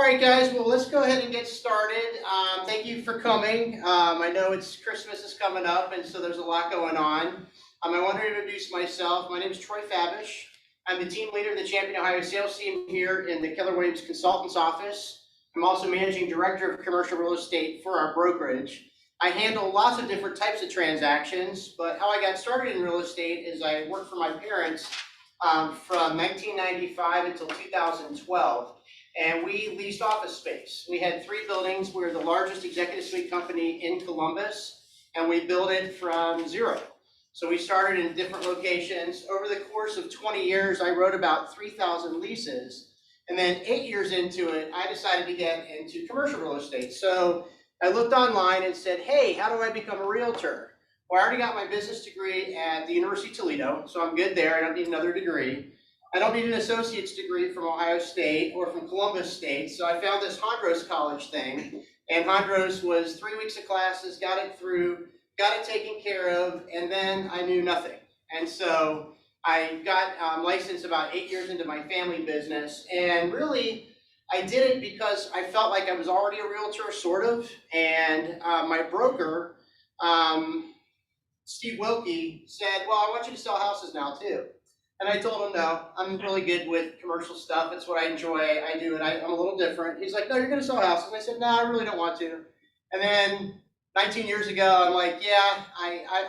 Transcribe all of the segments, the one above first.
All right, guys, well, let's go ahead and get started. Thank you for coming. I know it's Christmas is coming up, and so there's a lot going on. I want to introduce myself. My name is Troy Fabish. I'm the team leader of the Champion Ohio sales team here in the Keller Williams Consultants office. I'm also managing director of commercial real estate for our brokerage. I handle lots of different types of transactions, but how I got started in real estate is I worked for my parents from 1995 until 2012. And we leased office space. We had 3 buildings. We were the largest executive suite company in Columbus, and we built it from zero. So we started in different locations. Over the course of 20 years, I wrote about 3,000 leases. And then 8 years into it, I decided to get into commercial real estate. So I looked online and said, hey, how do I become a realtor? Well, I already got my business degree at the University of Toledo, so I'm good there. I don't need another degree. I don't need an associate's degree from Ohio State or from Columbus State, so I found this Hondros College thing, and Hondros was 3 weeks of classes, got it through, got it taken care of, and then I knew nothing. And so I got licensed about 8 years into my family business, and really I did it because I felt like I was already a realtor, sort of, and my broker, Steve Wilkie, said, well, I want you to sell houses now too. And I told him, no, I'm really good with commercial stuff. It's what I enjoy. I do it. I'm a little different. He's like, no, you're going to sell houses. And I said, no, I really don't want to. And then 19 years ago, I'm like, yeah,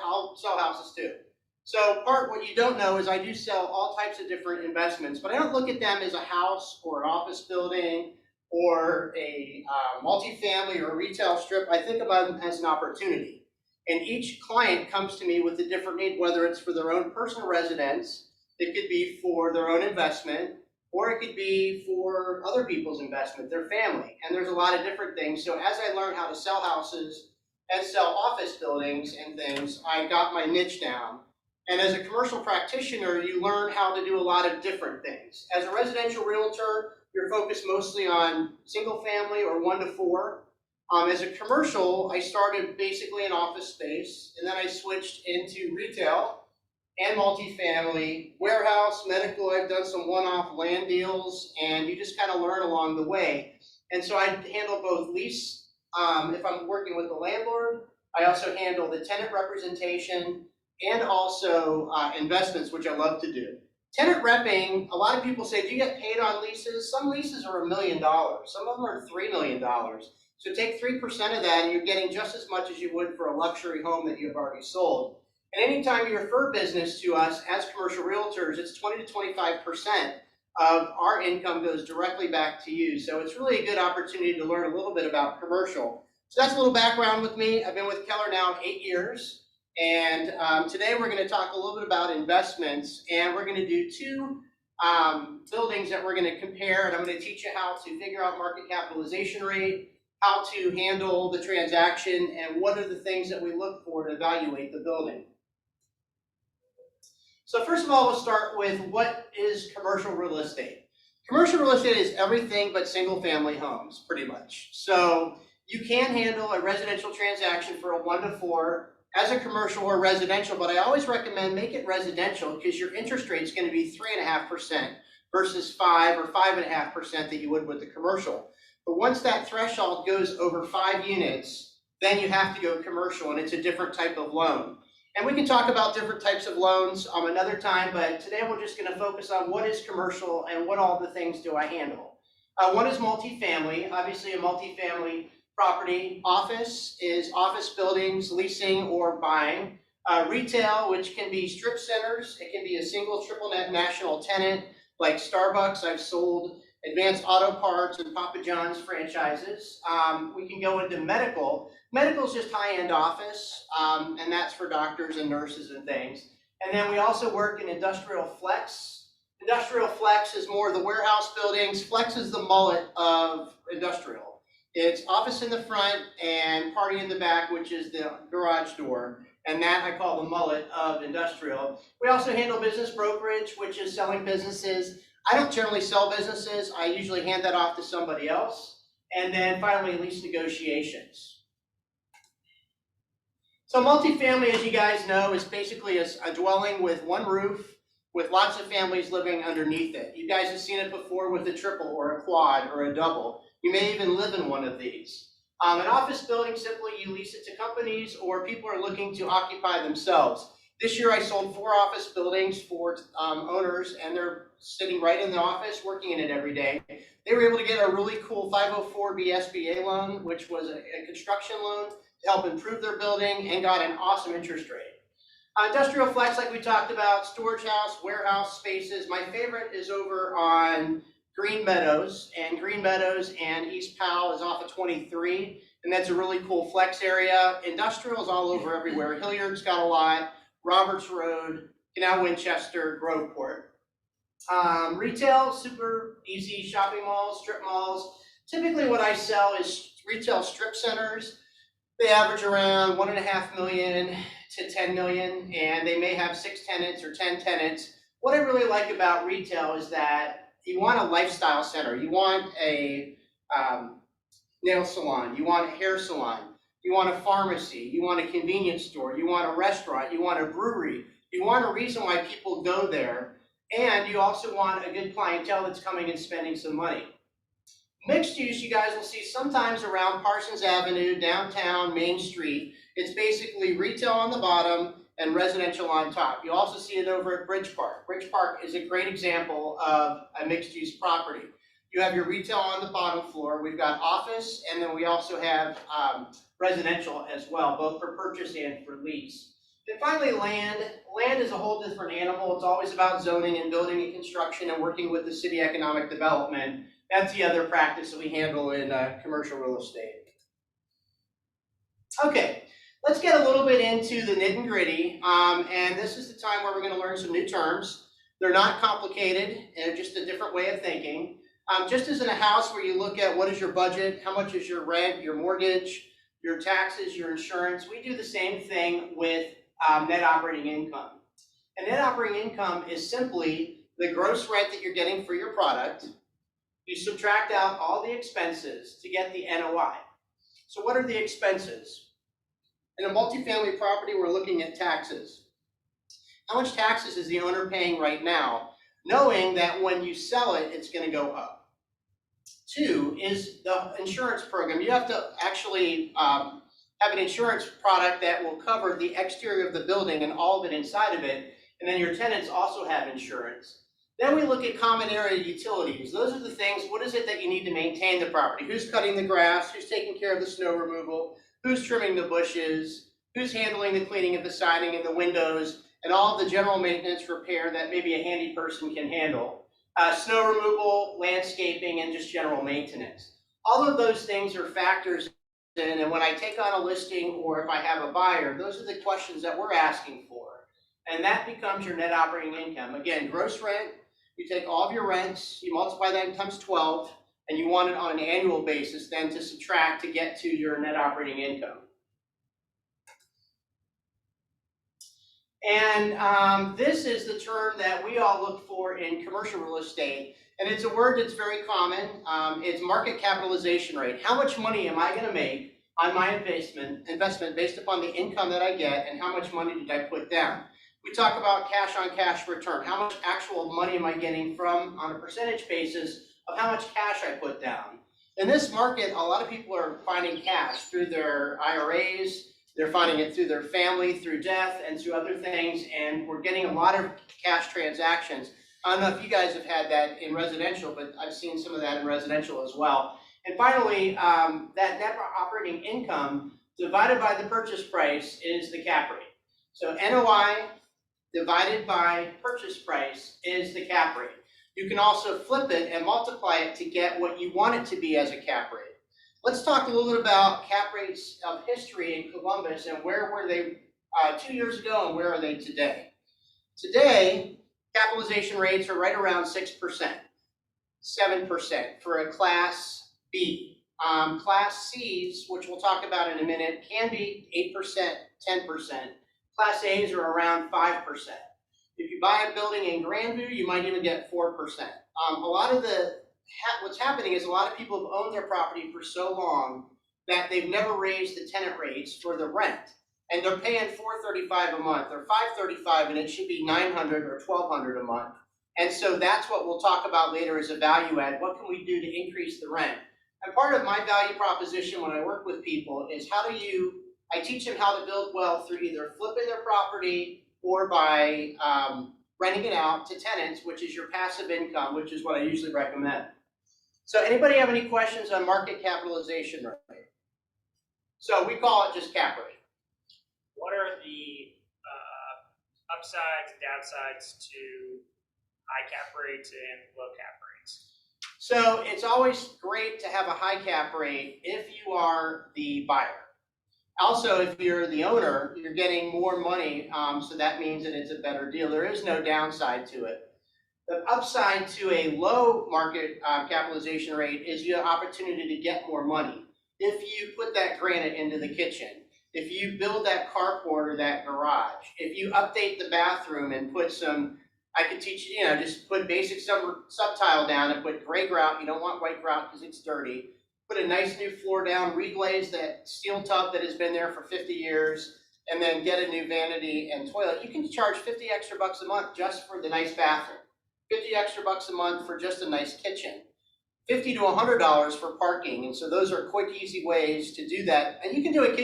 I'll sell houses too. So what you don't know is I do sell all types of different investments, but I don't look at them as a house or an office building or a multifamily or a retail strip. I think about them as an opportunity. And each client comes to me with a different need, whether it's for their own personal residence. It could be for their own investment, or it could be for other people's investment, their family. And there's a lot of different things. So as I learned how to sell houses and sell office buildings and things, I got my niche down. And as a commercial practitioner, you learn how to do a lot of different things. As a residential realtor, you're focused mostly on single family or 1 to 4. As a commercial, I started basically in office space, and then I switched into retail and multifamily, warehouse, medical. I've done some one-off land deals, and you just kind of learn along the way. And so I handle both lease, if I'm working with the landlord. I also handle the tenant representation and also investments, which I love to do. Tenant repping, a lot of people say, do you get paid on leases? Some leases are $1 million. Some of them are $3 million. So take 3% of that, and you're getting just as much as you would for a luxury home that you've already sold. And anytime you refer business to us as commercial realtors, it's 20 to 25% of our income goes directly back to you. So it's really a good opportunity to learn a little bit about commercial. So that's a little background with me. I've been with Keller now 8 years. And today we're going to talk a little bit about investments. And we're going to do 2 buildings that we're going to compare. And I'm going to teach you how to figure out market capitalization rate, how to handle the transaction, and what are the things that we look for to evaluate the building. So first of all, we'll start with what is commercial real estate. Commercial real estate is everything but single family homes, pretty much. So you can handle a residential transaction for a 1 to 4 as a commercial or residential, but I always recommend make it residential because your interest rate is going to be 3.5% versus 5 or 5.5% that you would with the commercial. But once that threshold goes over 5 units, then you have to go commercial, and it's a different type of loan. And we can talk about different types of loans another time, but today we're just going to focus on what is commercial and what all the things do I handle. One is multifamily. Obviously, a multifamily property. Office is office buildings, leasing or buying. Retail, which can be strip centers. It can be a single triple net national tenant like Starbucks. I've sold Advanced Auto Parts and Papa John's franchises. We can go into medical. Medical is just high-end office, and that's for doctors and nurses and things. And then we also work in industrial flex. Industrial flex is more the warehouse buildings. Flex is the mullet of industrial. It's office in the front and party in the back, which is the garage door. And that I call the mullet of industrial. We also handle business brokerage, which is selling businesses. I don't generally sell businesses. I usually hand that off to somebody else. And then finally, lease negotiations. So multifamily, as you guys know, is basically a dwelling with 1 roof with lots of families living underneath it. You guys have seen it before with a triple or a quad or a double. You may even live in one of these. An office building, simply you lease it to companies or people are looking to occupy themselves. This year I sold 4 office buildings for owners, and they're sitting right in the office working in it every day. They were able to get a really cool 504B SBA loan, which was a construction loan to help improve their building, and got an awesome interest rate. Industrial flex, like we talked about, storage house, warehouse spaces. My favorite is over on Green Meadows, and East Powell is off of 23, and that's a really cool flex area. Industrial is all over everywhere. Hilliard's got a lot, Roberts Road, Canal Winchester, Groveport. Retail, super easy, shopping malls, strip malls. Typically what I sell is retail strip centers. They average around 1.5 million to 10 million, and they may have 6 tenants or 10 tenants. What I really like about retail is that you want a lifestyle center. You want a nail salon, you want a hair salon, you want a pharmacy, you want a convenience store, you want a restaurant, you want a brewery. You want a reason why people go there, and you also want a good clientele that's coming and spending some money. Mixed use, you guys will see sometimes around Parsons Avenue, downtown, Main Street. It's basically retail on the bottom and residential on top. You also see it over at Bridge Park. Bridge Park is a great example of a mixed use property. You have your retail on the bottom floor. We've got office, and then we also have residential as well, both for purchase and for lease. And finally, land. Land is a whole different animal. It's always about zoning and building and construction and working with the city economic development. That's the other practice that we handle in commercial real estate. Okay, let's get a little bit into the nitty and gritty, and this is the time where we're going to learn some new terms. They're not complicated, and just a different way of thinking. Just as in a house where you look at what is your budget, how much is your rent, your mortgage, your taxes, your insurance, we do the same thing with net operating income. And net operating income is simply the gross rent that you're getting for your product. You subtract out all the expenses to get the NOI. So what are the expenses? In a multifamily property, we're looking at taxes. How much taxes is the owner paying right now, knowing that when you sell it, it's going to go up? 2 is the insurance program. You have to actually have an insurance product that will cover the exterior of the building and all of it inside of it, and then your tenants also have insurance. Then we look at common area utilities. Those are the things, what is it that you need to maintain the property? Who's cutting the grass? Who's taking care of the snow removal? Who's trimming the bushes? Who's handling the cleaning of the siding and the windows and all of the general maintenance repair that maybe a handy person can handle? Snow removal, landscaping, and just general maintenance. All of those things are factors in, and when I take on a listing or if I have a buyer, those are the questions that we're asking for. And that becomes your net operating income. Again, gross rent. You take all of your rents, you multiply that times 12, and you want it on an annual basis then to subtract to get to your net operating income. And this is the term that we all look for in commercial real estate, and it's a word that's very common. It's market capitalization rate. How much money am I going to make on my investment based upon the income that I get, and how much money did I put down? We talk about cash on cash return. How much actual money am I getting from, on a percentage basis, of how much cash I put down? In this market, a lot of people are finding cash through their IRAs. They're finding it through their family, through death, and through other things, and we're getting a lot of cash transactions. I don't know if you guys have had that in residential, but I've seen some of that in residential as well. And finally, that net operating income divided by the purchase price is the cap rate. So NOI divided by purchase price is the cap rate. You can also flip it and multiply it to get what you want it to be as a cap rate. Let's talk a little bit about cap rates of history in Columbus and where were they 2 years ago and where are they today. Today, capitalization rates are right around 6%, 7% for a Class B. Class C's, which we'll talk about in a minute, can be 8%, 10%. Class A's are around 5%. If you buy a building in Grandview, you might even get 4%. A lot of what's happening is a lot of people have owned their property for so long that they've never raised the tenant rates for the rent. And they're paying $435 a month or $535, and it should be $900 or $1,200 a month. And so that's what we'll talk about later as a value add. What can we do to increase the rent? And part of my value proposition when I work with people is I teach them how to build wealth through either flipping their property or by renting it out to tenants, which is your passive income, which is what I usually recommend. So anybody have any questions on market capitalization rate? So we call it just cap rate. What are the upsides and downsides to high cap rates and low cap rates? So it's always great to have a high cap rate if you are the buyer. Also, if you're the owner, you're getting more money, so that means that it's a better deal. There is no downside to it. The upside to a low market capitalization rate is your opportunity to get more money. If you put that granite into the kitchen, if you build that carport or that garage, if you update the bathroom and put some, I could teach you, just put basic subtile down and put gray grout. You don't want white grout because it's dirty. Put a nice new floor down, reglaze that steel tub that has been there for 50 years, and then get a new vanity and toilet. You can charge 50 extra bucks a month just for the nice bathroom. 50 extra bucks a month for just a nice kitchen. $50 to $100 for parking. And so those are quick, easy ways to do that. And you can do a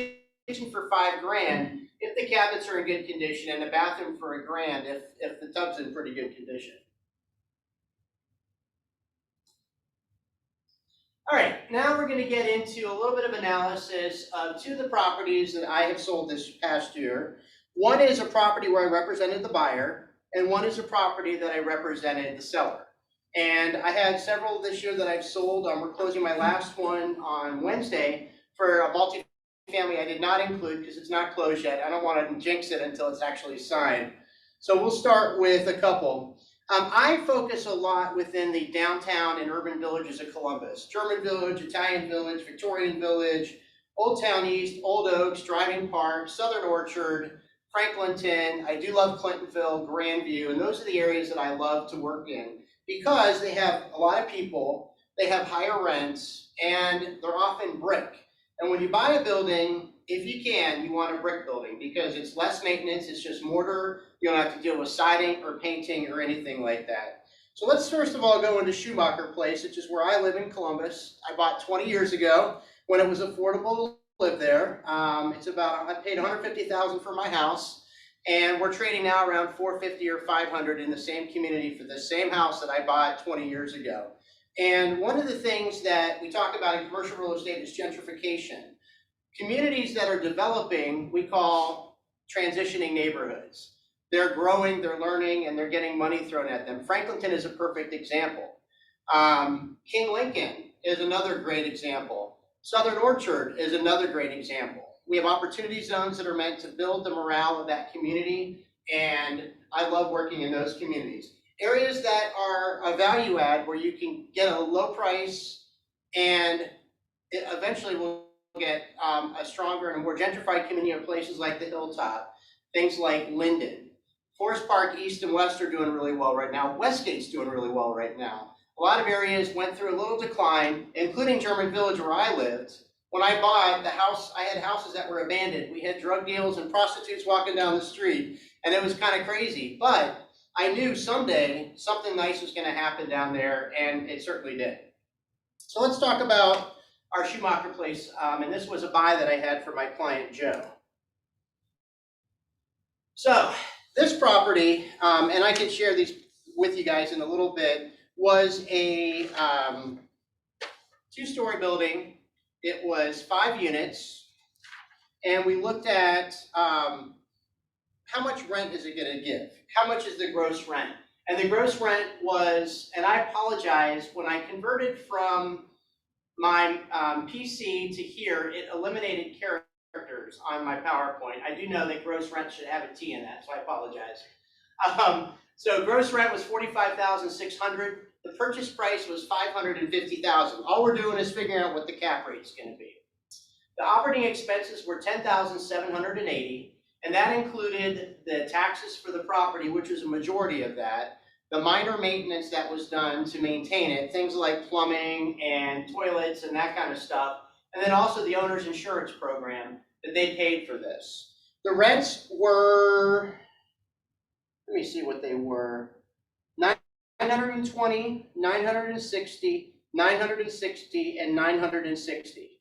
kitchen for $5,000 if the cabinets are in good condition, and a bathroom for $1,000 if the tub's in pretty good condition. All right, now we're going to get into a little bit of analysis of two of the properties that I have sold this past year. One is a property where I represented the buyer, and one is a property that I represented the seller. And I had several this year that I've sold. We're closing my last one on Wednesday for a multifamily I did not include because it's not closed yet. I don't want to jinx it until it's actually signed. So we'll start with a couple. I focus a lot within the downtown and urban villages of Columbus. German Village, Italian Village, Victorian Village, Old Town East, Old Oaks, Driving Park, Southern Orchard, Franklinton. I do love Clintonville, Grandview, and those are the areas that I love to work in because they have a lot of people, they have higher rents, and they're often brick. And when you buy a building, if you can, you want a brick building because it's less maintenance, it's just mortar. You don't have to deal with siding or painting or anything like that. So let's first of all go into Schumacher Place, which is where I live in Columbus. I bought 20 years ago when it was affordable to live there. I paid $150,000 for my house, and we're trading now around $450 or $500 in the same community for the same house that I bought 20 years ago. And one of the things that we talk about in commercial real estate is gentrification. Communities that are developing, we call transitioning neighborhoods. They're growing, they're learning, and they're getting money thrown at them. Franklinton is a perfect example. King Lincoln is another great example. Southern Orchard is another great example. We have opportunity zones that are meant to build the morale of that community, and I love working in those communities. Areas that are a value add where you can get a low price and it eventually will get a stronger and a more gentrified community of places like the Hilltop, things like Linden. Forest Park East and West are doing really well right now. Westgate's doing really well right now. A lot of areas went through a little decline, including German Village where I lived. When I bought the house, I had houses that were abandoned. We had drug deals and prostitutes walking down the street, and it was kind of crazy. But I knew someday something nice was going to happen down there, and it certainly did. So let's talk about our Schumacher Place, and this was a buy that I had for my client, Joe. So this property, and I can share these with you guys in a little bit, was a two-story building. It was 5 units, and we looked at how much rent is it going to give? How much is the gross rent? And the gross rent was, and I apologize, when I converted from my PC to here, it eliminated characters on my PowerPoint. I do know that gross rent should have a T in that, so I apologize. So gross rent was $45,600. The purchase price was $550,000. All we're doing is figuring out what the cap rate is going to be. The operating expenses were $10,780, and that included the taxes for the property, which was a majority of that, the minor maintenance that was done to maintain it, things like plumbing and toilets and that kind of stuff, and then also the owner's insurance program that they paid for this. The rents were, let me see what they were, $920, $960, 960, and 960.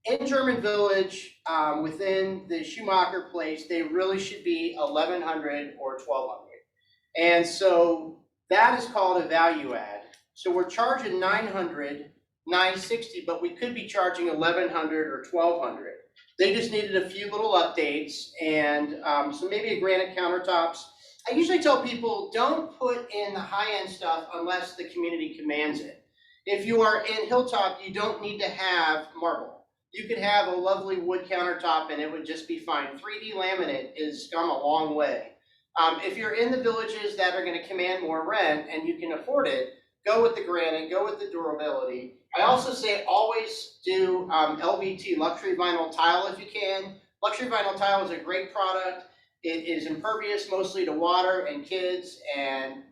In German Village, within the Schumacher place, they really should be 1100 or 1200. And so that is called a value add. So we're charging 900, 960, but we could be charging 1100 or 1200. They just needed a few little updates, and so maybe a granite countertops. I usually tell people don't put in the high-end stuff unless the community commands it. If you are in Hilltop, you don't need to have marble. You could have a lovely wood countertop and it would just be fine. 3D laminate is come a long way. If you're in the villages that are going to command more rent and you can afford it, go with the granite, go with the durability. I also say always do LVT, luxury vinyl tile, if you can. Luxury vinyl tile is a great product. It is impervious mostly to water and kids and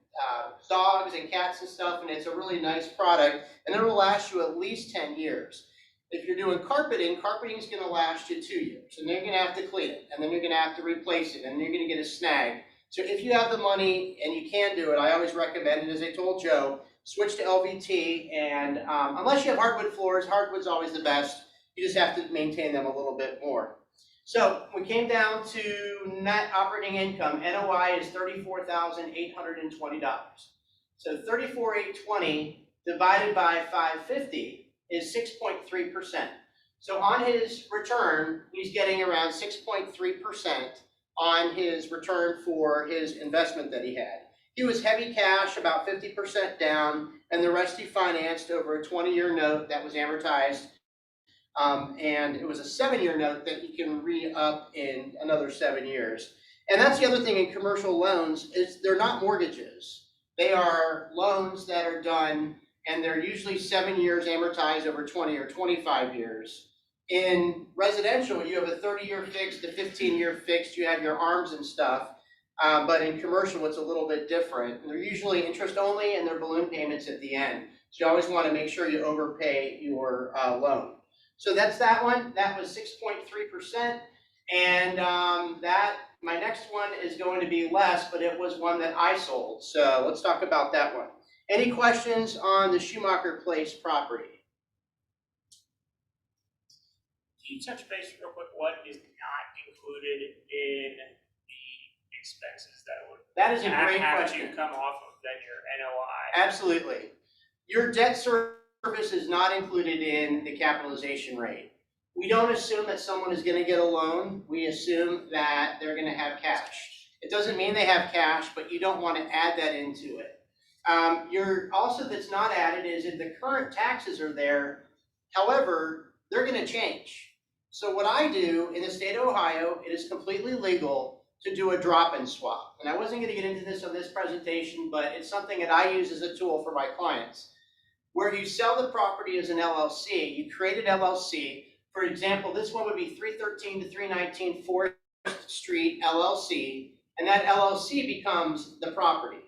dogs and cats and stuff, and it's a really nice product, and it will last you at least 10 years. If you're doing carpeting, carpeting is going to last you 2 years, and then you're going to have to clean it, and then you're going to have to replace it, and then you're going to get a snag. So if you have the money and you can do it, I always recommend it. As I told Joe, switch to LVT, and unless you have hardwood floors, hardwood's always the best. You just have to maintain them a little bit more. So we came down to net operating income. NOI is $34,820. So 34,820 divided by 550 is 6.3%. So on his return, he's getting around 6.3% on his return for his investment that he had. He was heavy cash, about 50% down, and the rest he financed over a 20-year note that was amortized. And it was a 7-year note that he can re-up in another 7 years. And that's the other thing in commercial loans is they're not mortgages. They are loans that are done, and they're usually 7 years amortized over 20 or 25 years. In residential, you have a 30-year fixed, a 15-year fixed, you have your arms and stuff. But in commercial, it's a little bit different. They're usually interest only, and they're balloon payments at the end. So you always want to make sure you overpay your loan. So that's that one. That was 6.3%. And my next one is going to be less, but it was one that I sold. So let's talk about that one. Any questions on the Schumacher Place property? Can you touch base real quick? What is not included in the expenses that would That is a great question. Have to come off of then your NOI? Absolutely. Your debt service is not included in the capitalization rate. We don't assume that someone is going to get a loan. We assume that they're going to have cash. It doesn't mean they have cash, but you don't want to add that into it. That's not added is if the current taxes are there, however, they're going to change. So what I do in the state of Ohio, it is completely legal to do a drop-in swap. And I wasn't going to get into this on this presentation, but it's something that I use as a tool for my clients. Where you sell the property as an LLC, you create an LLC. For example, this one would be 313 to 319 Forest Street LLC, and that LLC becomes the property.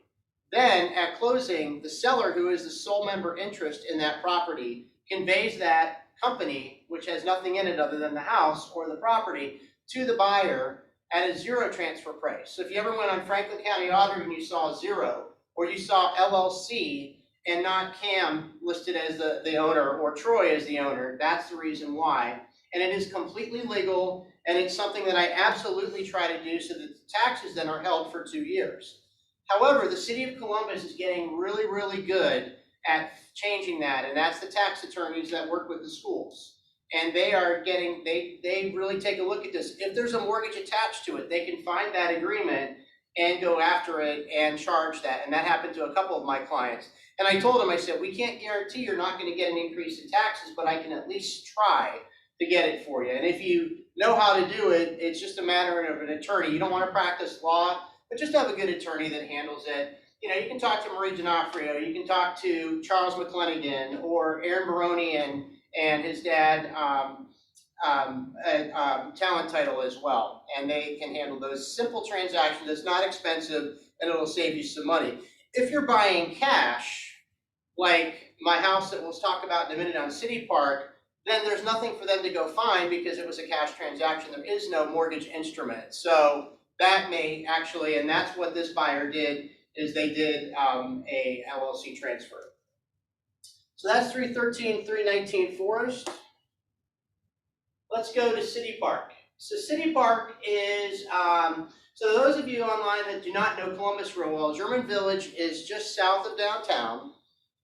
Then at closing, the seller, who is the sole member interest in that property, conveys that company, which has nothing in it other than the house or the property, to the buyer at a zero transfer price. So if you ever went on Franklin County Auditor and you saw zero, or you saw LLC and not Cam listed as the owner or Troy as the owner, that's the reason why. And it is completely legal, and it's something that I absolutely try to do so that the taxes then are held for 2 years. However, the city of Columbus is getting really, really good at changing that, and that's the tax attorneys that work with the schools. And they are getting, they really take a look at this. If there's a mortgage attached to it, they can find that agreement and go after it and charge that. And that happened to a couple of my clients. And I told them, I said, we can't guarantee you're not going to get an increase in taxes, but I can at least try to get it for you. And if you know how to do it, it's just a matter of an attorney. You don't want to practice law, but just have a good attorney that handles it. You know, you can talk to Marie D'Onofrio, you can talk to Charles McClenigan or Aaron Baroni and his dad, Talent Title as well. And they can handle those simple transactions. It's not expensive and it'll save you some money. If you're buying cash, like my house that we'll talk about in a minute on City Park, then there's nothing for them to go find because it was a cash transaction. There is no mortgage instrument. So that may actually, and that's what this buyer did, is they did a LLC transfer. So that's 313, 319 Forest. Let's go to City Park. So City Park is, so those of you online that do not know Columbus real well, German Village is just south of downtown.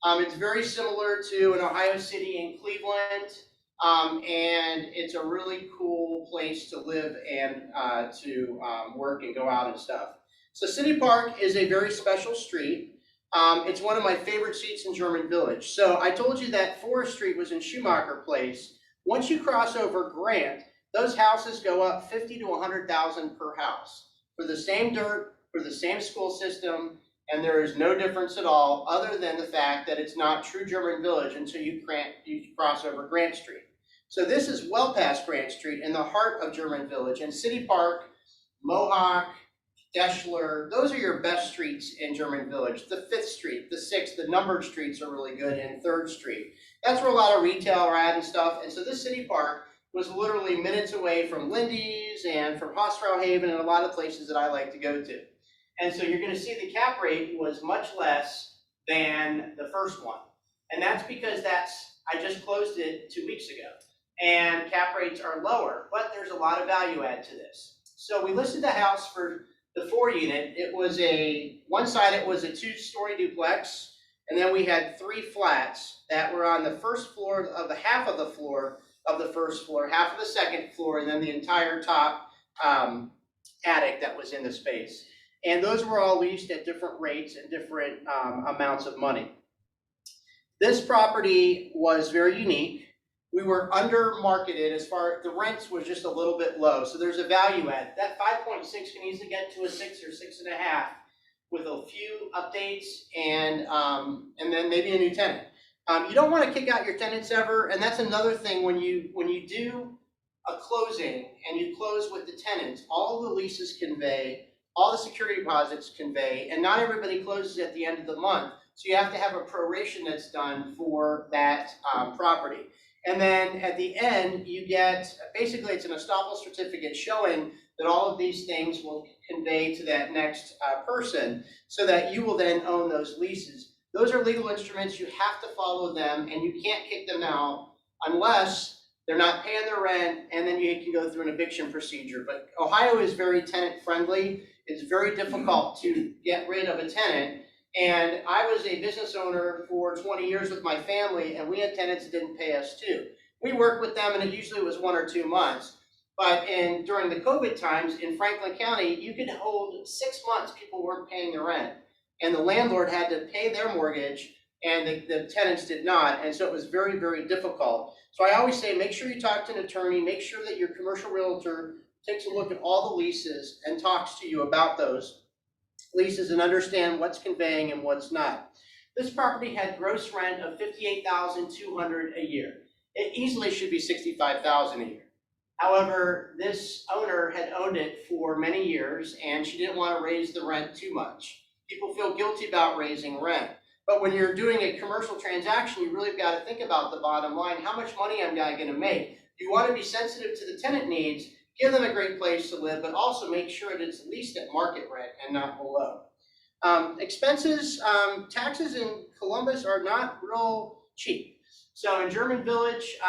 It's very similar to an Ohio City and Cleveland, and it's a really cool place to live and to work and go out and stuff. So City Park is a very special street. It's one of my favorite streets in German Village. So I told you that Forest Street was in Schumacher Place. Once you cross over Grant, those houses go up 50 to 100,000 per house for the same dirt, for the same school system, and there is no difference at all other than the fact that it's not true German Village until you cross over Grant Street. So this is well past Grant Street in the heart of German Village, and City Park, Mohawk, Deschler, those are your best streets in German Village. The 5th Street, the 6th, the numbered streets are really good, and 3rd Street. That's where a lot of retail are at and stuff. And so this City Park was literally minutes away from Lindy's and from Hofstraushaven and a lot of places that I like to go to. And so you're gonna see the cap rate was much less than the first one. And that's because I just closed it 2 weeks ago. And cap rates are lower, but there's a lot of value add to this. So we listed the house for the 4 unit. It was one side it was a 2-story duplex, and then we had 3 flats that were on the first floor of the half of the floor of the first floor, half of the second floor, and then the entire top attic that was in the space. And those were all leased at different rates and different amounts of money. This property was very unique. We were under marketed as far, the rents was just a little bit low, so there's a value add. That 5.6 can easily get to a 6 or 6.5 with a few updates and then maybe a new tenant. You don't want to kick out your tenants ever, and that's another thing when you do a closing and you close with the tenants, all the leases convey, all the security deposits convey, and not everybody closes at the end of the month. So you have to have a proration that's done for that property. And then at the end, you get, basically it's an estoppel certificate showing that all of these things will convey to that next person so that you will then own those leases. Those are legal instruments, you have to follow them, and you can't kick them out unless they're not paying their rent, and then you can go through an eviction procedure. But Ohio is very tenant friendly. It's very difficult to get rid of a tenant. And I was a business owner for 20 years with my family, and we had tenants that didn't pay us too. We worked with them, and it usually was 1 or 2 months. But during the COVID times in Franklin County, you could hold 6 months people weren't paying their rent. And the landlord had to pay their mortgage, and the tenants did not. And so it was very, very difficult. So I always say, make sure you talk to an attorney, make sure that your commercial realtor takes a look at all the leases and talks to you about those leases and understand what's conveying and what's not. This property had gross rent of $58,200 a year. It easily should be $65,000 a year. However, this owner had owned it for many years, and she didn't want to raise the rent too much. People feel guilty about raising rent. But when you're doing a commercial transaction, you really got to think about the bottom line. How much money am I going to make? You want to be sensitive to the tenant needs, give them a great place to live, but also make sure that it's leased at market rent and not below. Expenses, taxes in Columbus are not real cheap. So in German Village,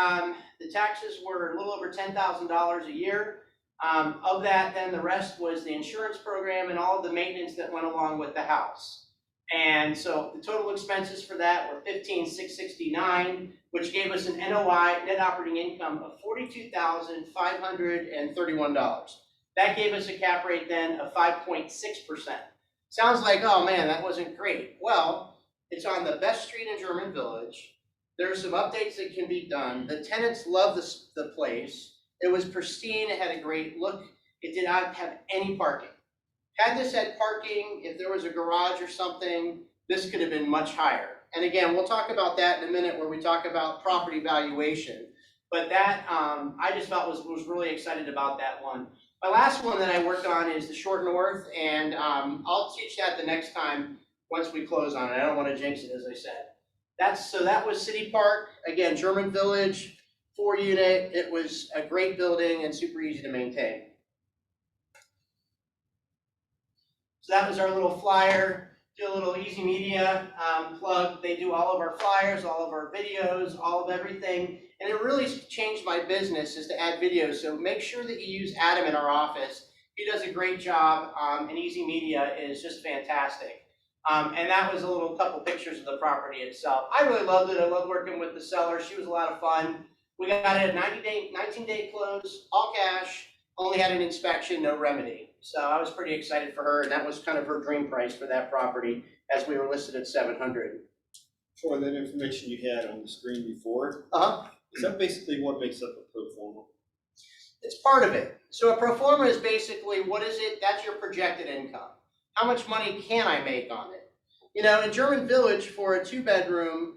the taxes were a little over $10,000 a year. Of that, then the rest was the insurance program and all of the maintenance that went along with the house. And so the total expenses for that were $15,669, which gave us an NOI, net operating income, of $42,531. That gave us a cap rate then of 5.6%. Sounds like, oh man, that wasn't great. Well, it's on the best street in German Village. There's some updates that can be done. The tenants love the place. It was pristine, it had a great look. It did not have any parking. Had this had parking, if there was a garage or something, this could have been much higher. And again, we'll talk about that in a minute where we talk about property valuation. But that, I just felt was really excited about that one. My last one that I worked on is the Short North, and I'll teach that the next time once we close on it. I don't want to jinx it, as I said. So that was City Park, again, German Village, 4 unit. It was a great building and super easy to maintain. So that was our little flyer. do a little Easy Media plug. They do all of our flyers, all of our videos, all of everything. And it really changed my business is to add videos. So make sure that you use Adam in our office. He does a great job, and Easy Media is just fantastic. And that was a little couple pictures of the property itself. I really loved it. I loved working with the seller. She was a lot of fun. We got it at 19-day close, all cash, only had an inspection, no remedy. So I was pretty excited for her, and that was kind of her dream price for that property as we were listed at 700. For that information you had on the screen before, is that basically what makes up a pro forma? It's part of it. So a pro forma is basically, what is it? That's your projected income. How much money can I make on it? You know, in German Village for a 2-bedroom,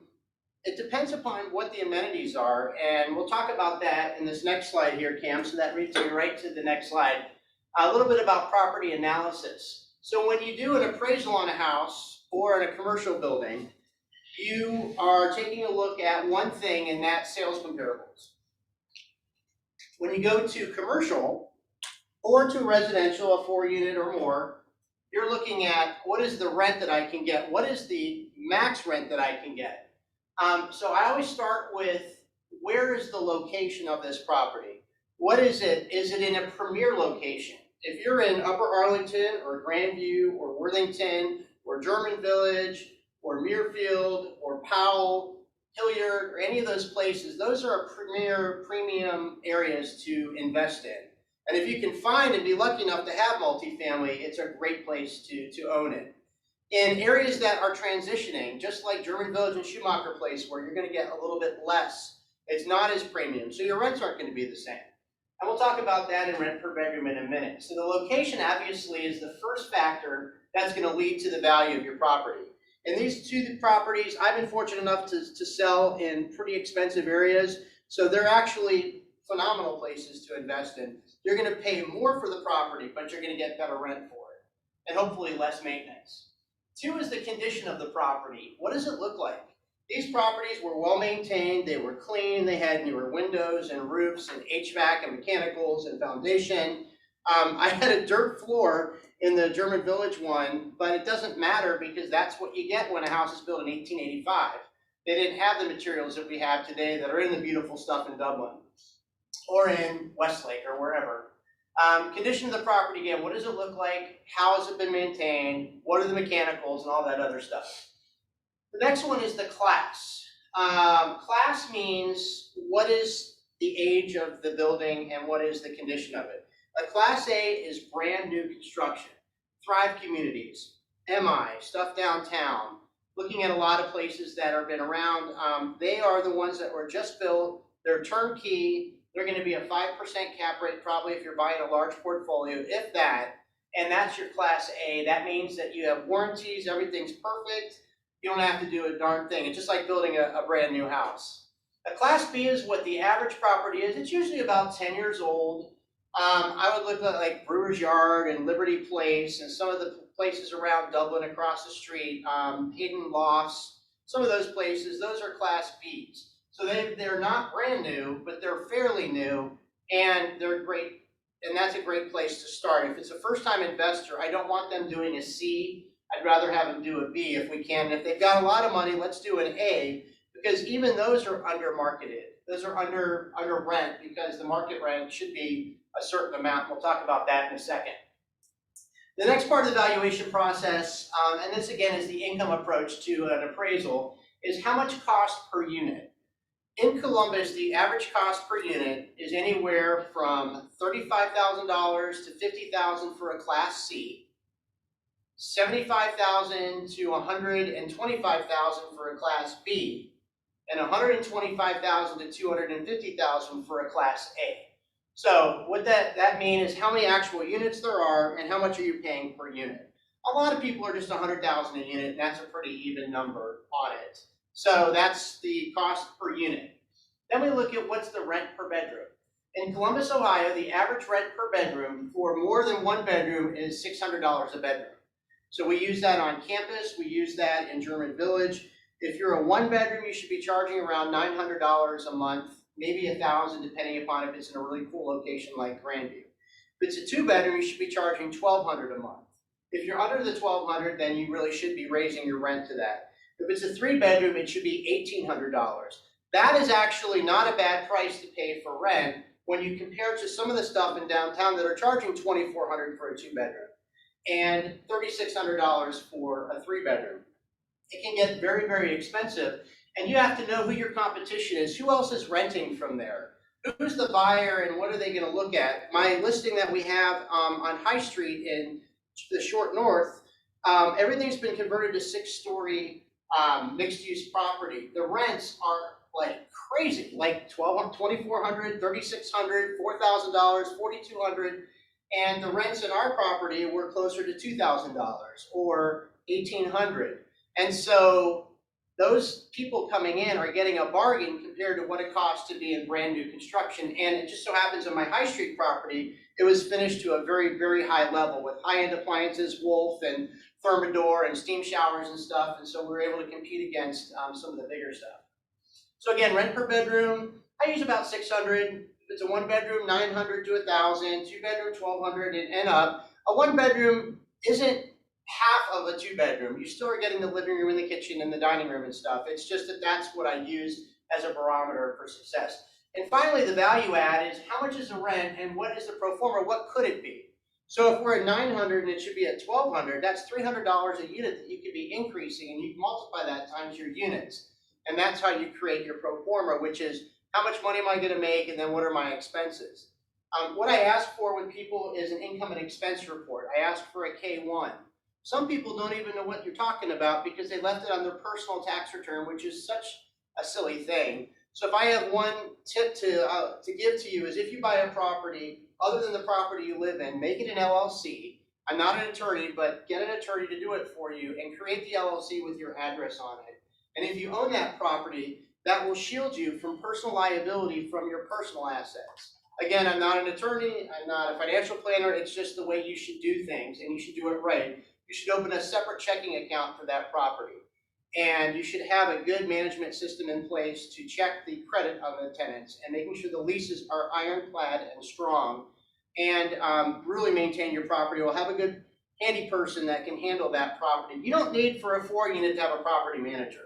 it depends upon what the amenities are, and we'll talk about that in this next slide here, Cam, so that leads me right to the next slide. A little bit about property analysis. So when you do an appraisal on a house or in a commercial building, you are taking a look at one thing, and that's sales comparables. When you go to commercial or to residential, a 4-unit or more, you're looking at what is the rent that I can get? What is the max rent that I can get? So I always start with, where is the location of this property? What is it? Is it in a premier location? If you're in Upper Arlington or Grandview or Worthington or German Village or Muirfield or Powell, Hilliard, or any of those places, those are premium areas to invest in. And if you can find and be lucky enough to have multifamily, it's a great place to own it. In areas that are transitioning, just like German Village and Schumacher Place, where you're going to get a little bit less, it's not as premium, so your rents aren't going to be the same. And we'll talk about that in rent per bedroom in a minute. So the location obviously is the first factor that's going to lead to the value of your property. And these 2 properties, I've been fortunate enough to sell in pretty expensive areas, so they're actually phenomenal places to invest in. You're going to pay more for the property, but you're going to get better rent for it, and hopefully less maintenance. 2 is the condition of the property. What does it look like? These properties were well maintained, they were clean, they had newer windows and roofs and HVAC and mechanicals and foundation. I had a dirt floor in the German Village one, but it doesn't matter because that's what you get when a house is built in 1885. They didn't have the materials that we have today that are in the beautiful stuff in Dublin or in Westlake or wherever. Condition of the property, again, what does it look like? How has it been maintained? What are the mechanicals and all that other stuff? The next one is the class. Class means what is the age of the building and what is the condition of it. A Class A is brand new construction. Thrive Communities, MI, stuff downtown. Looking at a lot of places that have been around, they are the ones that were just built. They're turnkey. They're going to be a 5% cap rate probably if you're buying a large portfolio, if that, and that's your Class A. That means that you have warranties, everything's perfect. You don't have to do a darn thing. It's just like building a brand new house. A Class B is what the average property is. It's usually about 10 years old. I would look at like Brewer's Yard and Liberty Place and some of the places around Dublin across the street, Hidden Lofts, some of those places, those are Class Bs. So they're not brand new, but they're fairly new, and they're great, and that's a great place to start. If it's a first-time investor, I don't want them doing a C. I'd rather have them do a B if we can. If they've got a lot of money, let's do an A, because even those are under marketed. Those are under rent because the market rent should be a certain amount. We'll talk about that in a second. The next part of the valuation process, and this again is the income approach to an appraisal, is how much cost per unit. In Columbus, the average cost per unit is anywhere from $35,000 to $50,000 for a Class C, $75,000 to $125,000 for a Class B, and $125,000 to $250,000 for a Class A. So what that means is how many actual units there are and how much are you paying per unit. A lot of people are just $100,000 a unit, and that's a pretty even number on it. So that's the cost per unit. Then we look at what's the rent per bedroom. In Columbus, Ohio, the average rent per bedroom for more than 1 bedroom is $600 a bedroom. So we use that on campus, we use that in German Village. If you're a 1 bedroom, you should be charging around $900 a month, maybe $1,000 depending upon if it's in a really cool location like Grandview. If it's a 2 bedroom, you should be charging $1,200 a month. If you're under the 1,200, then you really should be raising your rent to that. If it's a 3-bedroom, it should be $1,800. That is actually not a bad price to pay for rent when you compare it to some of the stuff in downtown that are charging $2,400 for a 2-bedroom and $3,600 for a 3-bedroom. It can get very, very expensive, and you have to know who your competition is. Who else is renting from there? Who's the buyer, and what are they going to look at? My listing that we have on High Street in the Short North, everything's been converted to 6-story mixed-use property. The rents are like crazy, like $2,400, $3,600, $4,000, $4,200, and the rents in our property were closer to $2,000 or $1,800. And so those people coming in are getting a bargain compared to what it costs to be in brand new construction. And it just so happens in my High Street property, it was finished to a very, very high level with high-end appliances, Wolf and Thermador and steam showers and stuff. And so we were able to compete against some of the bigger stuff. So again, rent per bedroom, I use about 600. If it's a 1-bedroom, 900 to 1,000, 2-bedroom, 1,200 and up. A 1-bedroom isn't half of a 2-bedroom. You still are getting the living room and the kitchen and the dining room and stuff. It's just that that's what I use as a barometer for success. And finally, the value add is how much is the rent and what is the pro forma? What could it be? So if we're at 900 and it should be at 1,200, that's $300 a unit that you could be increasing, and you can multiply that times your units. And that's how you create your pro forma, which is how much money am I going to make, and then what are my expenses? What I ask for with people is an income and expense report. I ask for a K-1. Some people don't even know what you're talking about because they left it on their personal tax return, which is such a silly thing. So if I have one tip to give to you is if you buy a property other than the property you live in, make it an LLC. I'm not an attorney, but get an attorney to do it for you and create the LLC with your address on it. And if you own that property, that will shield you from personal liability from your personal assets. Again, I'm not an attorney, I'm not a financial planner, it's just the way you should do things, and you should do it right. You should open a separate checking account for that property. And you should have a good management system in place to check the credit of the tenants and making sure the leases are ironclad and strong, and really maintain your property. We'll have a good handy person that can handle that property. You don't need for a 4-unit to have a property manager.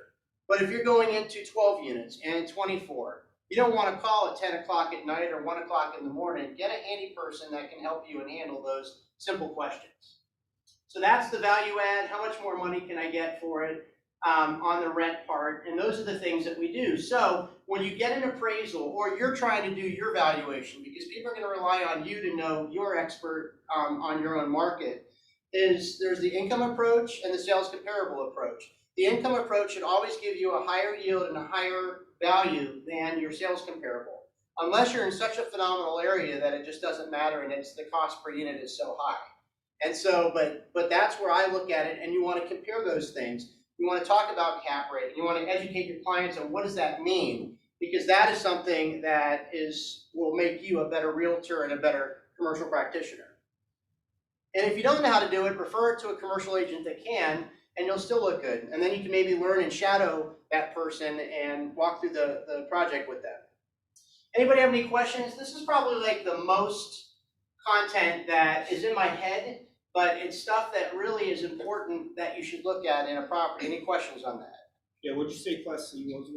But if you're going into 12 units and 24, you don't want to call at 10 o'clock at night or 1 o'clock in the morning. Get a handy person that can help you and handle those simple questions. So that's the value add. How much more money can I get for it on the rent part? And those are the things that we do. So when you get an appraisal or you're trying to do your valuation, because people are going to rely on you to know you're expert on your own market, there's the income approach and the sales comparable approach. The income approach should always give you a higher yield and a higher value than your sales comparable, unless you're in such a phenomenal area that it just doesn't matter and it's the cost per unit is so high. And so, but that's where I look at it, and you want to compare those things. You want to talk about cap rate, and you want to educate your clients on what does that mean, because that is something that will make you a better realtor and a better commercial practitioner. And if you don't know how to do it, refer it to a commercial agent that can, and you'll still look good. And then you can maybe learn and shadow that person and walk through the project with them. Anybody have any questions? This is probably like the most content that is in my head, but it's stuff that really is important that you should look at in a property. Any questions on that? Yeah, what'd you say Class C was?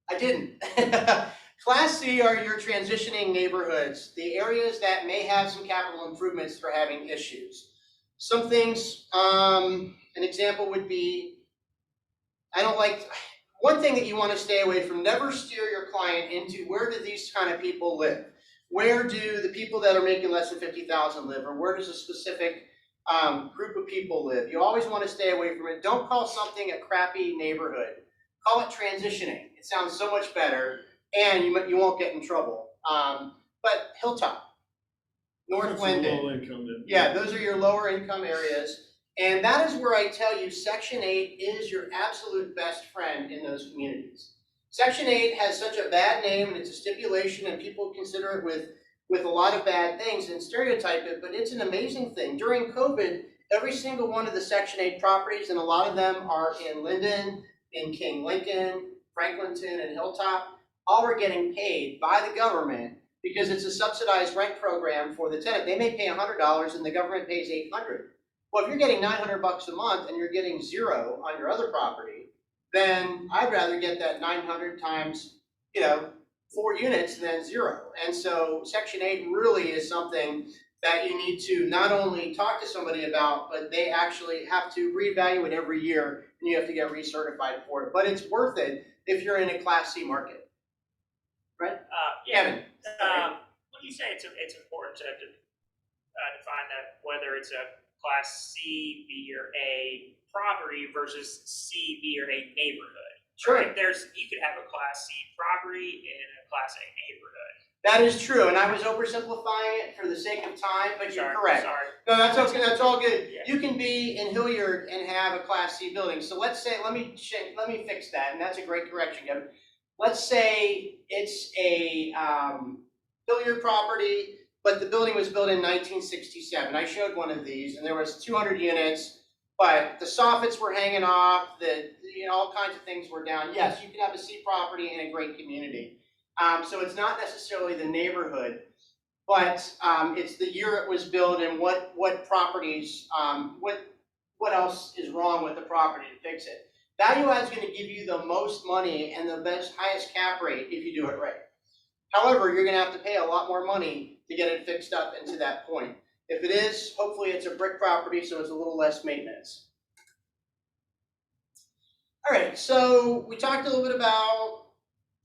I didn't. Class C are your transitioning neighborhoods, the areas that may have some capital improvements for having issues. Some things, an example would be, one thing that you want to stay away from, never steer your client into where do these kind of people live? Where do the people that are making less than $50,000 live, or where does a specific group of people live? You always want to stay away from it. Don't call something a crappy neighborhood. Call it transitioning. It sounds so much better, and you won't get in trouble. But Hilltop, North Linden, yeah, those are your lower income areas. And that is where I tell you Section 8 is your absolute best friend in those communities. Section 8 has such a bad name, and it's a stipulation, and people consider it with a lot of bad things and stereotype it, but it's an amazing thing. During COVID, every single one of the Section 8 properties, and a lot of them are in Linden, in King Lincoln, Franklinton, and Hilltop, all were getting paid by the government because it's a subsidized rent program for the tenant. They may pay $100 and the government pays $800. Well, if you're getting $900 a month and you're getting 0 on your other property, then I'd rather get that 900 times, 4 units than 0. And so Section 8 really is something that you need to not only talk to somebody about, but they actually have to reevaluate every year and you have to get recertified for it. But it's worth it if you're in a Class C market. Right? Kevin. When you say it's important to define that whether it's a Class C, B, or A property versus C, B, or A neighborhood. Sure. Right? You could have a Class C property in a Class A neighborhood. That is true, and I was oversimplifying it for the sake of time, but you're correct. Sorry. No, that's okay. That's all good. Yeah. You can be in Hilliard and have a Class C building. So let's say, let me fix that, and that's a great correction, Kevin. Let's say it's a Hilliard property, but the building was built in 1967. I showed one of these, and there was 200 units, but the soffits were hanging off. All kinds of things were down. Yes, you can have a C property in a great community. So it's not necessarily the neighborhood, but it's the year it was built and what properties, what else is wrong with the property to fix it. Value add is going to give you the most money and the highest cap rate if you do it right. However, you're going to have to pay a lot more money to get it fixed up into that point. If it is, hopefully it's a brick property, so it's a little less maintenance. All right, so we talked a little bit about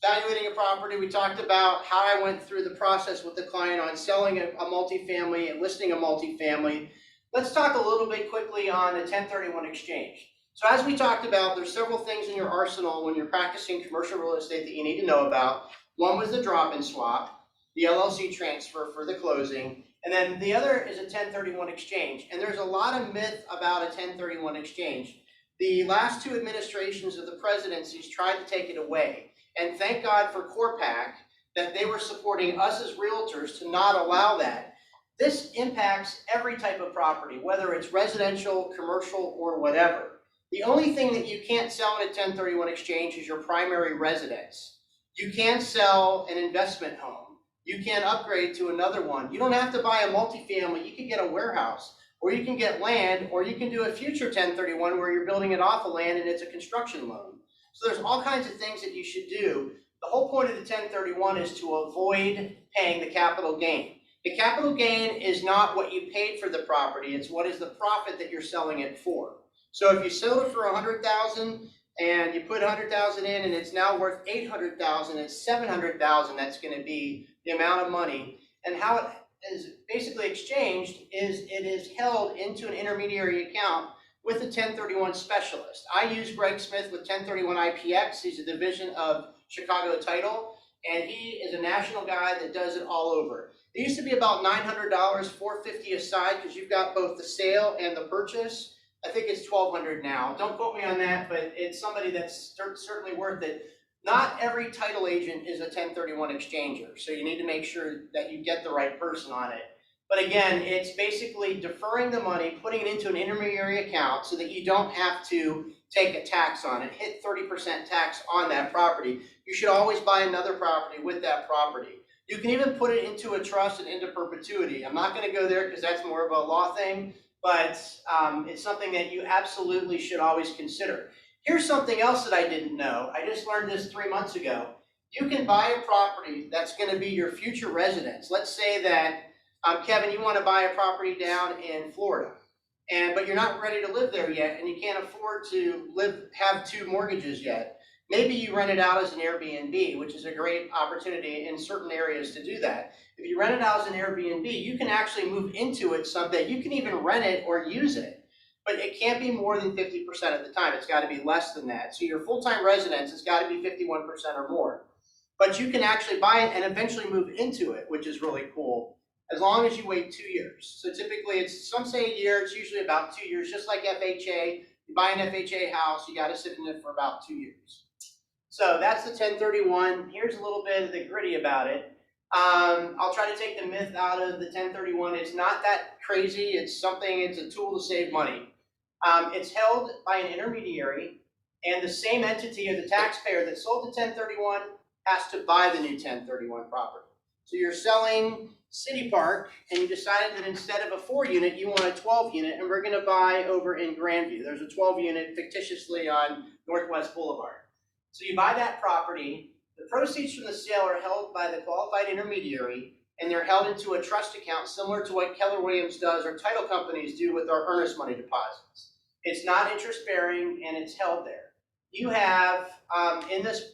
evaluating a property. We talked about how I went through the process with the client on selling a multifamily and listing a multifamily. Let's talk a little bit quickly on the 1031 exchange. So as we talked about, there's several things in your arsenal when you're practicing commercial real estate that you need to know about. One was the drop-in swap, the LLC transfer for the closing, and then the other is a 1031 exchange. And there's a lot of myth about a 1031 exchange. The last 2 administrations of the presidencies tried to take it away. And thank God for CORPAC that they were supporting us as realtors to not allow that. This impacts every type of property, whether it's residential, commercial, or whatever. The only thing that you can't sell in a 1031 exchange is your primary residence. You can't sell an investment home. You can't upgrade to another one. You don't have to buy a multifamily. You can get a warehouse, or you can get land, or you can do a future 1031 where you're building it off of land and it's a construction loan. So there's all kinds of things that you should do. The whole point of the 1031 is to avoid paying the capital gain. The capital gain is not what you paid for the property, it's what is the profit that you're selling it for. So if you sold it for $100,000 and you put $100,000 in and it's now worth $800,000, it's $700,000 that's going to be the amount of money. And how it is basically exchanged is it is held into an intermediary account with a 1031 specialist. I use Greg Smith with 1031 IPX. He's a division of Chicago Title, and he is a national guy that does it all over. It used to be about $900, $450 a side, because you've got both the sale and the purchase. I think it's $1,200 now. Don't quote me on that, but it's somebody that's certainly worth it. Not every title agent is a 1031 exchanger, so you need to make sure that you get the right person on it. But again, it's basically deferring the money, putting it into an intermediary account so that you don't have to take a tax on it, hit 30% tax on that property. You should always buy another property with that property. You can even put it into a trust and into perpetuity. I'm not going to go there because that's more of a law thing, but it's something that you absolutely should always consider. Here's something else that I didn't know. I just learned this 3 months ago. You can buy a property that's going to be your future residence. Let's say that Kevin, you want to buy a property down in Florida, but you're not ready to live there yet, and you can't afford to have 2 mortgages yet. Maybe you rent it out as an Airbnb, which is a great opportunity in certain areas to do that. If you rent it out as an Airbnb, you can actually move into it someday. You can even rent it or use it, but it can't be more than 50% of the time. It's got to be less than that. So your full-time residence has got to be 51% or more. But you can actually buy it and eventually move into it, which is really cool, as long as you wait 2 years. So typically, some say a year, it's usually about 2 years, just like FHA. You buy an FHA house, you got to sit in it for about 2 years. So that's the 1031. Here's a little bit of the gritty about it. I'll try to take the myth out of the 1031. It's not that crazy. It's a tool to save money. It's held by an intermediary, and the same entity or the taxpayer that sold the 1031 has to buy the new 1031 property. So you're selling City Park, and you decided that instead of a 4-unit, you want a 12-unit, and we're gonna buy over in Grandview. There's a 12-unit fictitiously on Northwest Boulevard. So you buy that property, the proceeds from the sale are held by the qualified intermediary, and they're held into a trust account similar to what Keller Williams does or title companies do with our earnest money deposits. It's not interest bearing, and it's held there. You have, in this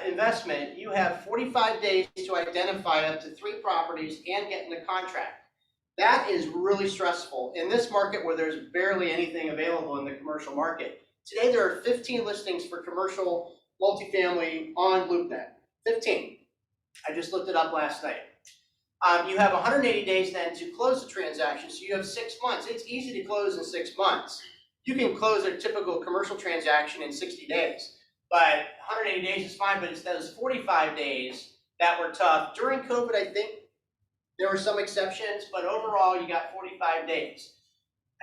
investment, you have 45 days to identify up to 3 properties and get in a contract. That is really stressful in this market where there's barely anything available in the commercial market. Today there are 15 listings for commercial multifamily on LoopNet. 15. I just looked it up last night. You have 180 days then to close the transaction, so you have 6 months. It's easy to close in 6 months. You can close a typical commercial transaction in 60 days. But 180 days is fine, but it's those 45 days that were tough. During COVID, I think there were some exceptions, but overall, you got 45 days.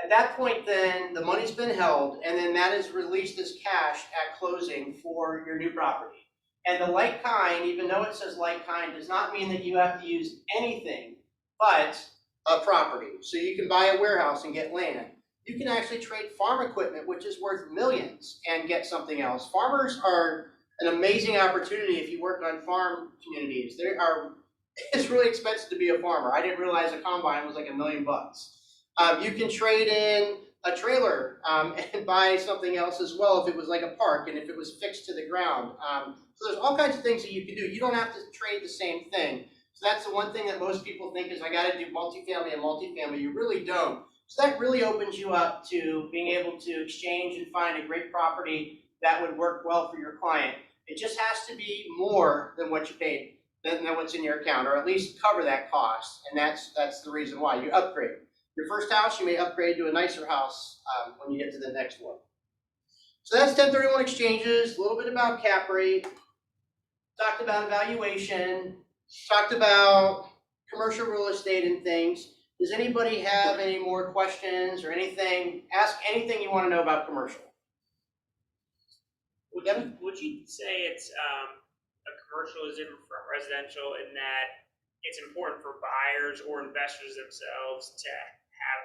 At that point, then, the money's been held, and then that is released as cash at closing for your new property. And the like kind, even though it says like kind, does not mean that you have to use anything but a property. So you can buy a warehouse and get land. You can actually trade farm equipment, which is worth millions, and get something else. Farmers are an amazing opportunity if you work on farm communities. It's really expensive to be a farmer. I didn't realize a combine was like $1 million. You can trade in a trailer and buy something else as well if it was like a park and if it was fixed to the ground. So there's all kinds of things that you can do. You don't have to trade the same thing. So that's the one thing that most people think is I got to do multifamily and multifamily. You really don't. So that really opens you up to being able to exchange and find a great property that would work well for your client. It just has to be more than what you paid, than what's in your account, or at least cover that cost. And that's the reason why you upgrade. Your first house, you may upgrade to a nicer house when you get to the next one. So that's 1031 exchanges, a little bit about cap rate, talked about evaluation, talked about commercial real estate and things. Does anybody have any more questions or anything? Ask anything you want to know about commercial. Would you say it's a commercial is different from residential in that it's important for buyers or investors themselves to have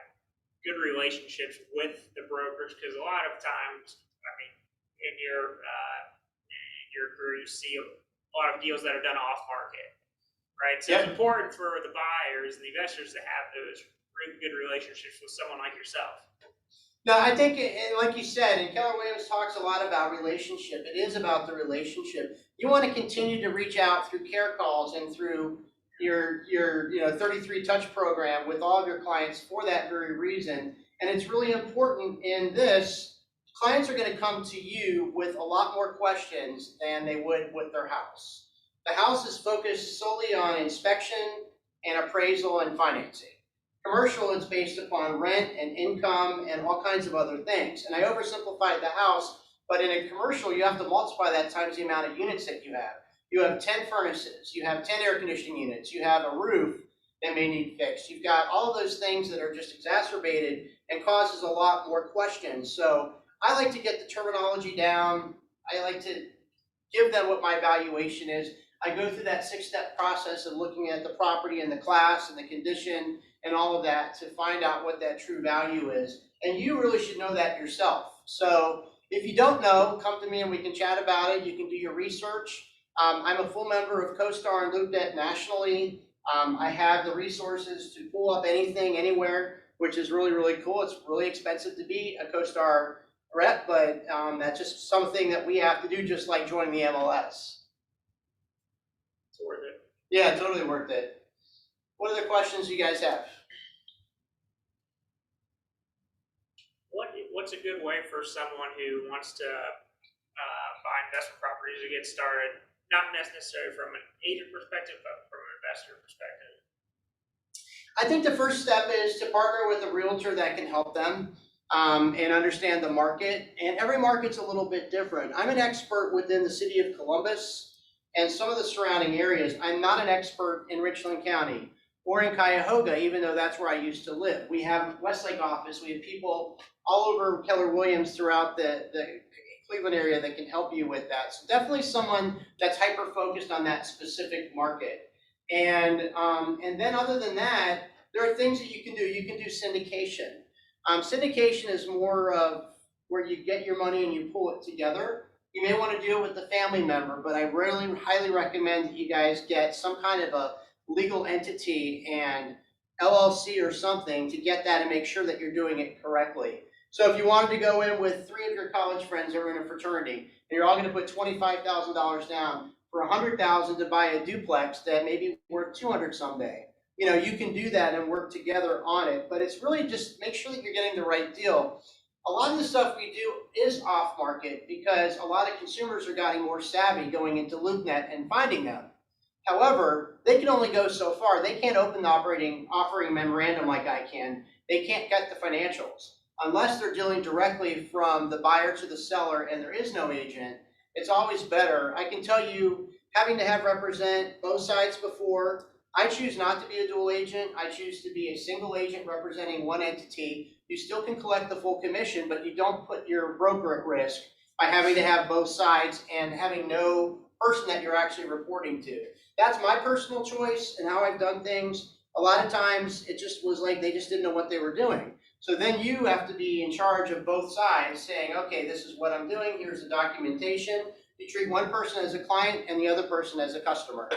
good relationships with the brokers? Because a lot of times, I mean, in your career, you see a lot of deals that are done off market, right? So It's important for the buyers and the investors to have those really good relationships with someone like yourself. No, I think, like you said, and Keller Williams talks a lot about relationship. It is about the relationship. You want to continue to reach out through care calls and through your 33 touch program with all of your clients for that very reason. And it's really important in this. Clients are going to come to you with a lot more questions than they would with their house. The house is focused solely on inspection and appraisal and financing. Commercial is based upon rent and income and all kinds of other things. And I oversimplified the house, but in a commercial, you have to multiply that times the amount of units that you have. You have 10 furnaces, you have 10 air conditioning units, you have a roof that may need fixed. You've got all of those things that are just exacerbated and causes a lot more questions. So I like to get the terminology down. I like to give them what my valuation is. I go through that 6-step process of looking at the property and the class and the condition and all of that to find out what that true value is. And you really should know that yourself. So if you don't know, come to me and we can chat about it. You can do your research. I'm a full member of CoStar and LoopNet nationally. I have the resources to pull up anything, anywhere, which is really, really cool. It's really expensive to be a CoStar rep, but that's just something that we have to do, just like joining the MLS. It's worth it. Yeah, totally worth it. What other questions do you guys have? What's a good way for someone who wants to buy investment properties to get started? Not necessarily from an agent perspective, but from an investor perspective. I think the first step is to partner with a realtor that can help them and understand the market. And every market's a little bit different. I'm an expert within the city of Columbus and some of the surrounding areas. I'm not an expert in Richland County or in Cuyahoga, even though that's where I used to live. We have Westlake office. We have people all over Keller Williams throughout the Cleveland area that can help you with that. So definitely someone that's hyper focused on that specific market. And then other than that, there are things that you can do. You can do syndication. Syndication is more of where you get your money and you pull it together. You may want to deal with the family member, but I really highly recommend that you guys get some kind of a legal entity and LLC or something to get that and make sure that you're doing it correctly. So if you wanted to go in with 3 of your college friends that are in a fraternity, and you're all going to put $25,000 down for $100,000 to buy a duplex that may be worth $200,000 someday, you can do that and work together on it. But it's really just make sure that you're getting the right deal. A lot of the stuff we do is off market because a lot of consumers are getting more savvy going into LoopNet and finding them. However, they can only go so far. They can't open the offering memorandum like I can. They can't get the financials. Unless they're dealing directly from the buyer to the seller and there is no agent, it's always better. I can tell you, having to have represent both sides before, I choose not to be a dual agent. I choose to be a single agent representing one entity. You still can collect the full commission, but you don't put your broker at risk by having to have both sides and having no person that you're actually reporting to. That's my personal choice and how I've done things. A lot of times it just was like they just didn't know what they were doing. So then you have to be in charge of both sides saying, okay, this is what I'm doing. Here's the documentation. You treat one person as a client and the other person as a customer.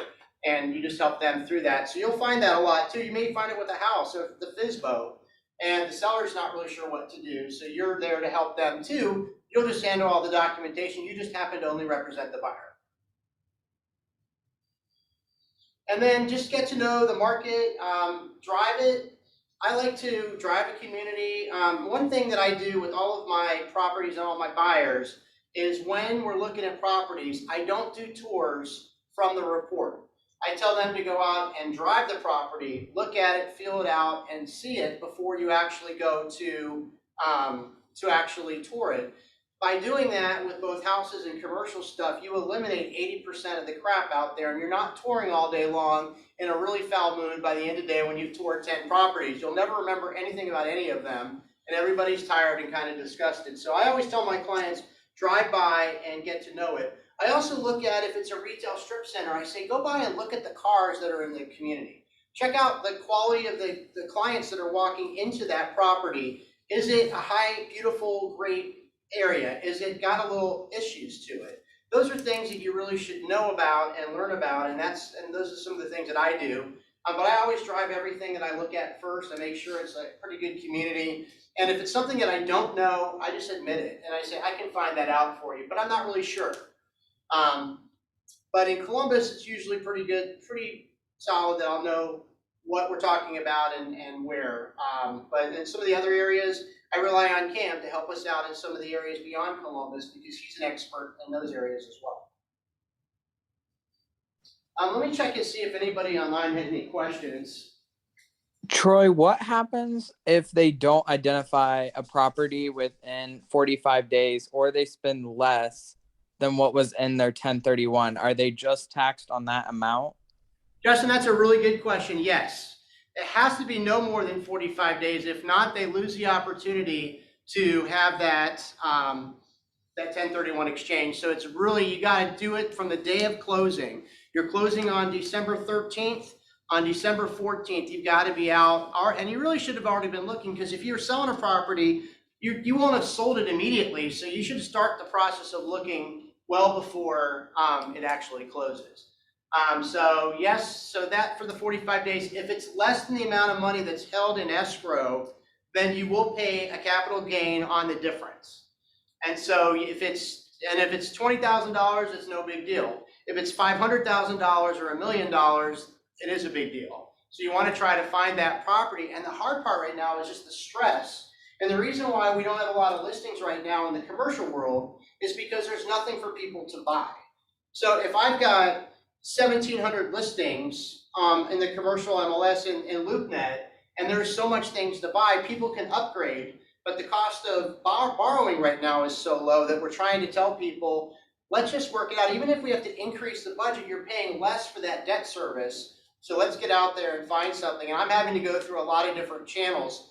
And you just help them through that. So you'll find that a lot too. You may find it with a house or the FSBO, and the seller's not really sure what to do. So you're there to help them too. You'll just handle all the documentation. You just happen to only represent the buyer. And then just get to know the market, drive it. I like to drive a community. One thing that I do with all of my properties and all my buyers is when we're looking at properties, I don't do tours from the report. I tell them to go out and drive the property, look at it, feel it out, and see it before you actually go to actually tour it. By doing that with both houses and commercial stuff, you eliminate 80% of the crap out there, and you're not touring all day long in a really foul mood by the end of the day when you've toured 10 properties. You'll never remember anything about any of them, and everybody's tired and kind of disgusted. So I always tell my clients, drive by and get to know it. I also look at if it's a retail strip center, I say go by and look at the cars that are in the community. Check out the quality of the clients that are walking into that property. Is it a high, beautiful, great area? Is it got a little issues to it? Those are things that you really should know about and learn about, and those are some of the things that I do. But I always drive everything that I look at first. I make sure it's a pretty good community. And if it's something that I don't know, I just admit it. And I say, I can find that out for you, but I'm not really sure. But in Columbus, it's usually pretty good, pretty solid that I'll know what we're talking about and where. But in some of the other areas, I rely on Cam to help us out in some of the areas beyond Columbus because he's an expert in those areas as well. Let me check and see if anybody online had any questions. Troy, what happens if they don't identify a property within 45 days or they spend less than what was in their 1031? Are they just taxed on that amount? Justin, that's a really good question. Yes. It has to be no more than 45 days. If not, they lose the opportunity to have that 1031 exchange. So it's really, you got to do it from the day of closing. You're closing on December 13th. On December 14th, you've got to be out. And you really should have already been looking, because if you're selling a property, you won't have sold it immediately. So you should start the process of looking well before it actually closes. So yes, so that for the 45 days, if it's less than the amount of money that's held in escrow, then you will pay a capital gain on the difference. And so if it's $20,000, it's no big deal. If it's $500,000 or $1 million, it is a big deal. So you want to try to find that property. And the hard part right now is just the stress. And the reason why we don't have a lot of listings right now in the commercial world is because there's nothing for people to buy. So if I've got 1,700 listings in the commercial MLS in LoopNet, and there's so much things to buy, people can upgrade, but the cost of borrowing right now is so low that we're trying to tell people, let's just work it out. Even if we have to increase the budget, you're paying less for that debt service. So let's get out there and find something. And I'm having to go through a lot of different channels.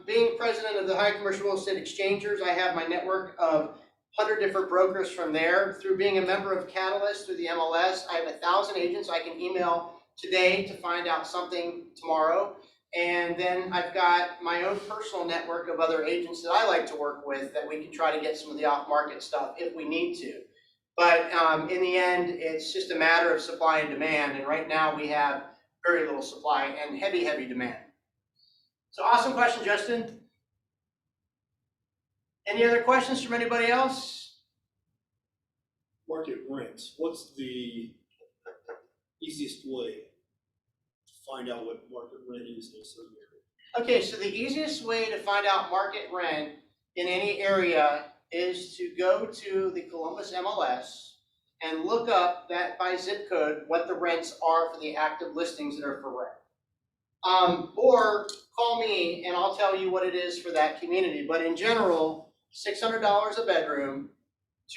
Being president of the High Commercial Real Estate Exchangers, I have my network of 100 different brokers from there. Through being a member of Catalyst through the MLS, I have 1,000 agents I can email today to find out something tomorrow. And then I've got my own personal network of other agents that I like to work with that we can try to get some of the off-market stuff if we need to. But in the end, it's just a matter of supply and demand. And right now we have very little supply and heavy, heavy demand. So awesome question, Justin. Any other questions from anybody else? Market rents, what's the easiest way to find out what market rent is in a certain area? Okay, so the easiest way to find out market rent in any area is to go to the Columbus MLS and look up that by zip code what the rents are for the active listings that are for rent. Or call me and I'll tell you what it is for that community. But in general, $600 a bedroom,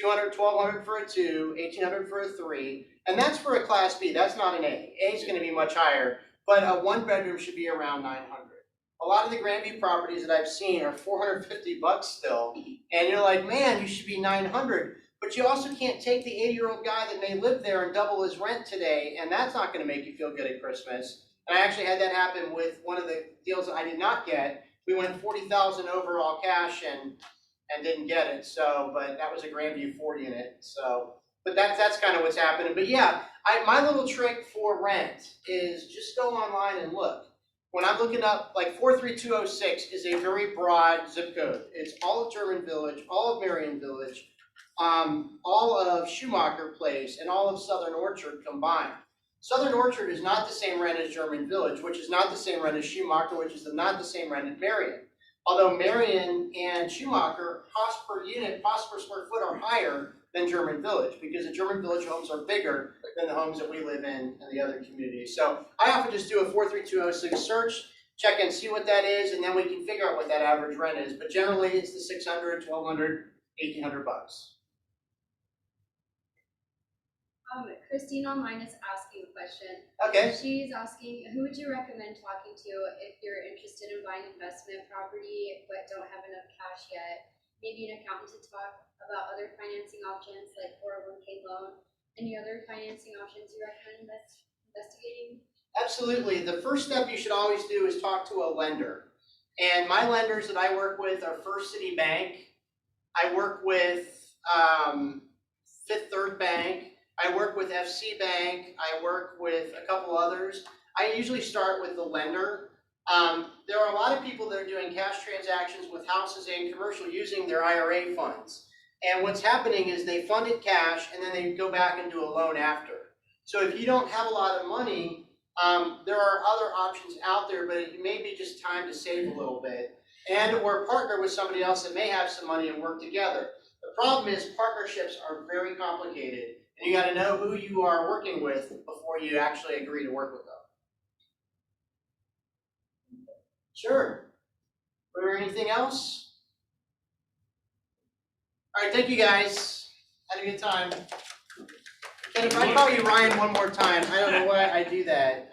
$200, $1,200 for a 2, $1,800 for a 3, and that's for a Class B. That's not an A. A is going to be much higher, but a 1 bedroom should be around $900. A lot of the Grandview properties that I've seen are $450 still, and you're like, man, you should be $900. But you also can't take the 80-year-old guy that may live there and double his rent today, and that's not going to make you feel good at Christmas. And I actually had that happen with one of the deals that I did not get. We went $40,000 overall cash and didn't get it. So, but that was a Grandview 4 unit. So, but that's kind of what's happening. But yeah, my little trick for rent is just go online and look. When I'm looking up, like 43206 is a very broad zip code. It's all of German Village, all of Marion Village, all of Schumacher Place, and all of Southern Orchard combined. Southern Orchard is not the same rent as German Village, which is not the same rent as Schumacher, which is not the same rent as Marion. Although Marion and Schumacher, cost per unit, cost per square foot are higher than German Village because the German Village homes are bigger than the homes that we live in the other communities. So I often just do a 43206 search, check and see what that is, and then we can figure out what that average rent is. But generally it's the $600, $1,200, $1,800. Christine online is asking a question. Okay. She's asking, who would you recommend talking to if you're interested in buying investment property but don't have enough cash yet? Maybe an accountant to talk about other financing options like 401k loan. Any other financing options you recommend investigating? Absolutely. The first step you should always do is talk to a lender. And my lenders that I work with are First City Bank. I work with Fifth Third Bank. I work with FC Bank. I work with a couple others. I usually start with the lender. There are a lot of people that are doing cash transactions with houses and commercial using their IRA funds. And what's happening is they fund it cash and then they go back and do a loan after. So if you don't have a lot of money, there are other options out there, but it may be just time to save a little bit and or partner with somebody else that may have some money and work together. The problem is partnerships are very complicated. And you got to know who you are working with before you actually agree to work with them. Sure. Or anything else? All right, thank you guys. Had a good time. And if I call you Ryan one more time, I don't know why I do that.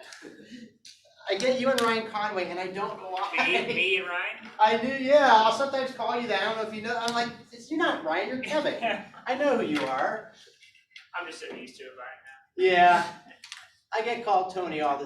I get you and Ryan Conway, and I don't know why. Me and Ryan? I do, yeah. I'll sometimes call you that. I don't know if you know. I'm like, you're not Ryan, you're Kevin. I know who you are. I'm just so used to it by now. Yeah, I get called Tony all the time.